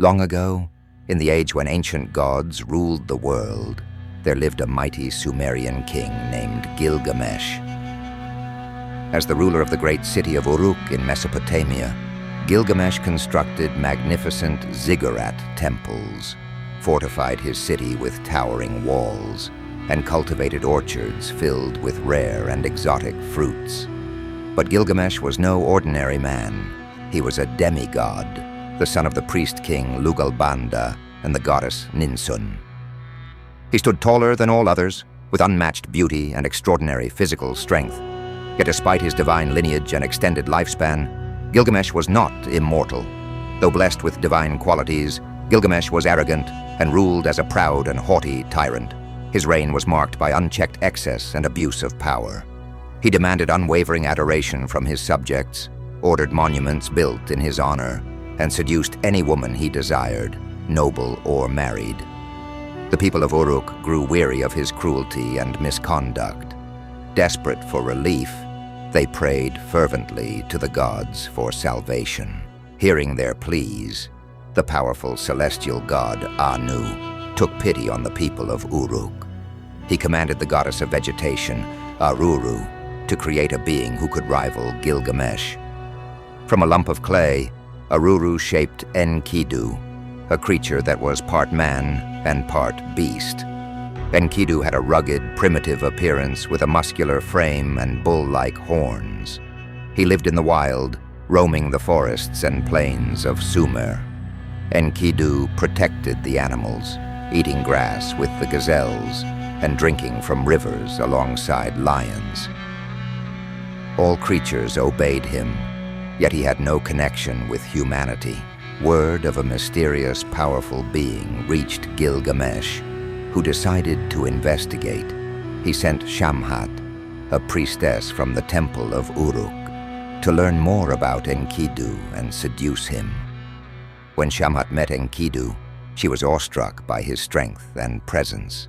Long ago, in the age when ancient gods ruled the world, there lived a mighty Sumerian king named Gilgamesh. As the ruler of the great city of Uruk in Mesopotamia, Gilgamesh constructed magnificent ziggurat temples, fortified his city with towering walls, and cultivated orchards filled with rare and exotic fruits. But Gilgamesh was no ordinary man. He was a demigod, the son of the priest king Lugalbanda and the goddess Ninsun. He stood taller than all others, with unmatched beauty and extraordinary physical strength. Yet despite his divine lineage and extended lifespan, Gilgamesh was not immortal. Though blessed with divine qualities, Gilgamesh was arrogant and ruled as a proud and haughty tyrant. His reign was marked by unchecked excess and abuse of power. He demanded unwavering adoration from his subjects, ordered monuments built in his honor, and seduced any woman he desired, noble or married. The people of Uruk grew weary of his cruelty and misconduct. Desperate for relief, they prayed fervently to the gods for salvation. Hearing their pleas, the powerful celestial god Anu took pity on the people of Uruk. He commanded the goddess of vegetation, Aruru, to create a being who could rival Gilgamesh. From a lump of clay, Aruru shaped Enkidu, a creature that was part man and part beast. Enkidu had a rugged, primitive appearance with a muscular frame and bull-like horns. He lived in the wild, roaming the forests and plains of Sumer. Enkidu protected the animals, eating grass with the gazelles and drinking from rivers alongside lions. All creatures obeyed him, yet he had no connection with humanity. Word of a mysterious, powerful being reached Gilgamesh, who decided to investigate. He sent Shamhat, a priestess from the temple of Uruk, to learn more about Enkidu and seduce him. When Shamhat met Enkidu, she was awestruck by his strength and presence.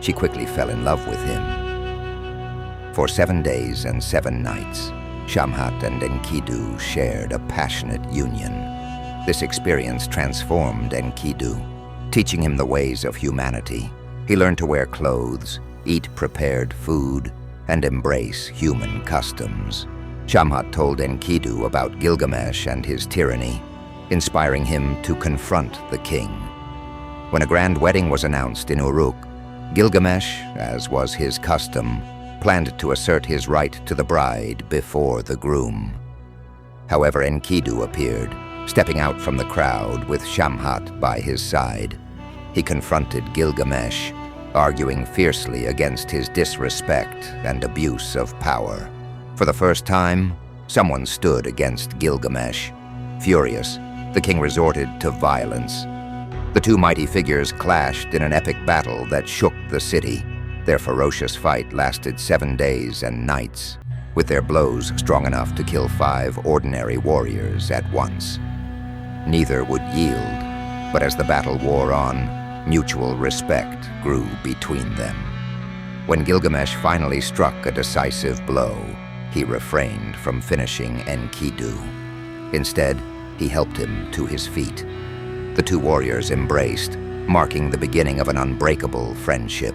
She quickly fell in love with him. For 7 days and 7 nights, Shamhat and Enkidu shared a passionate union. This experience transformed Enkidu, teaching him the ways of humanity. He learned to wear clothes, eat prepared food, and embrace human customs. Shamhat told Enkidu about Gilgamesh and his tyranny, inspiring him to confront the king. When a grand wedding was announced in Uruk, Gilgamesh, as was his custom, planned to assert his right to the bride before the groom. However, Enkidu appeared, stepping out from the crowd with Shamhat by his side. He confronted Gilgamesh, arguing fiercely against his disrespect and abuse of power. For the first time, someone stood against Gilgamesh. Furious, the king resorted to violence. The two mighty figures clashed in an epic battle that shook the city. Their ferocious fight lasted 7 days and nights, with their blows strong enough to kill 5 ordinary warriors at once. Neither would yield, but as the battle wore on, mutual respect grew between them. When Gilgamesh finally struck a decisive blow, he refrained from finishing Enkidu. Instead, he helped him to his feet. The two warriors embraced, marking the beginning of an unbreakable friendship.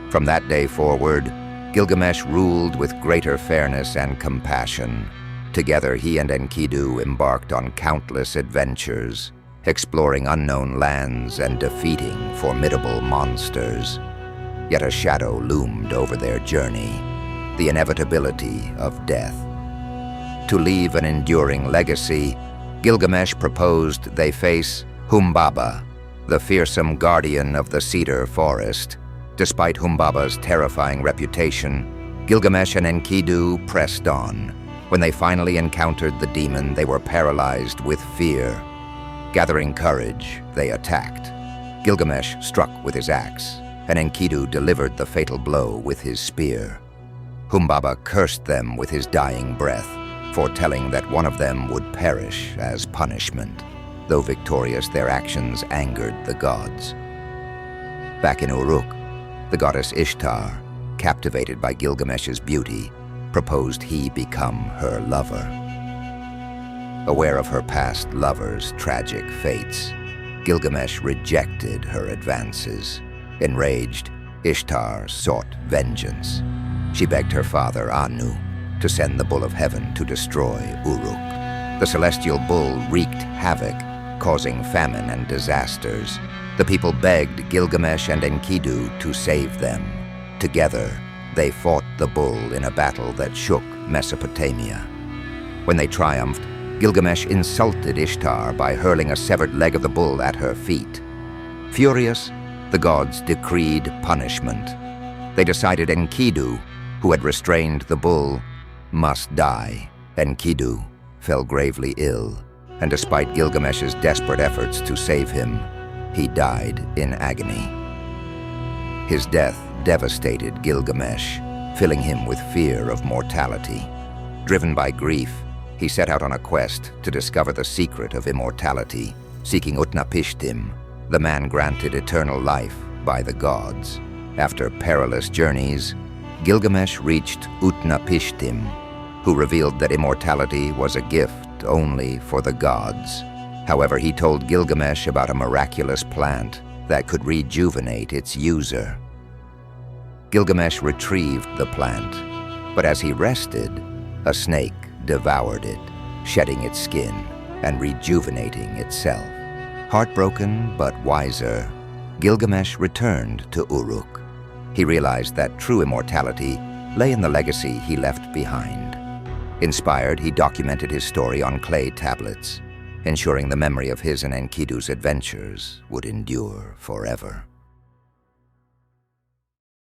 From that day forward, Gilgamesh ruled with greater fairness and compassion. Together, he and Enkidu embarked on countless adventures, exploring unknown lands and defeating formidable monsters. Yet a shadow loomed over their journey, the inevitability of death. To leave an enduring legacy, Gilgamesh proposed they face Humbaba, the fearsome guardian of the cedar forest. Despite Humbaba's terrifying reputation, Gilgamesh and Enkidu pressed on. When they finally encountered the demon, they were paralyzed with fear. Gathering courage, they attacked. Gilgamesh struck with his axe, and Enkidu delivered the fatal blow with his spear. Humbaba cursed them with his dying breath, foretelling that one of them would perish as punishment. Though victorious, their actions angered the gods. Back in Uruk, the goddess Ishtar, captivated by Gilgamesh's beauty, proposed he become her lover. Aware of her past lover's tragic fates, Gilgamesh rejected her advances. Enraged, Ishtar sought vengeance. She begged her father, Anu, to send the bull of heaven to destroy Uruk. The celestial bull wreaked havoc, causing famine and disasters. The people begged Gilgamesh and Enkidu to save them. Together, they fought the bull in a battle that shook Mesopotamia. When they triumphed, Gilgamesh insulted Ishtar by hurling a severed leg of the bull at her feet. Furious, the gods decreed punishment. They decided Enkidu, who had restrained the bull, must die. Enkidu fell gravely ill, and despite Gilgamesh's desperate efforts to save him, he died in agony. His death devastated Gilgamesh, filling him with fear of mortality. Driven by grief, he set out on a quest to discover the secret of immortality, seeking Utnapishtim, the man granted eternal life by the gods. After perilous journeys, Gilgamesh reached Utnapishtim, who revealed that immortality was a gift only for the gods. However, he told Gilgamesh about a miraculous plant that could rejuvenate its user. Gilgamesh retrieved the plant, but as he rested, a snake devoured it, shedding its skin and rejuvenating itself. Heartbroken but wiser, Gilgamesh returned to Uruk. He realized that true immortality lay in the legacy he left behind. Inspired, he documented his story on clay tablets, ensuring the memory of his and Enkidu's adventures would endure forever.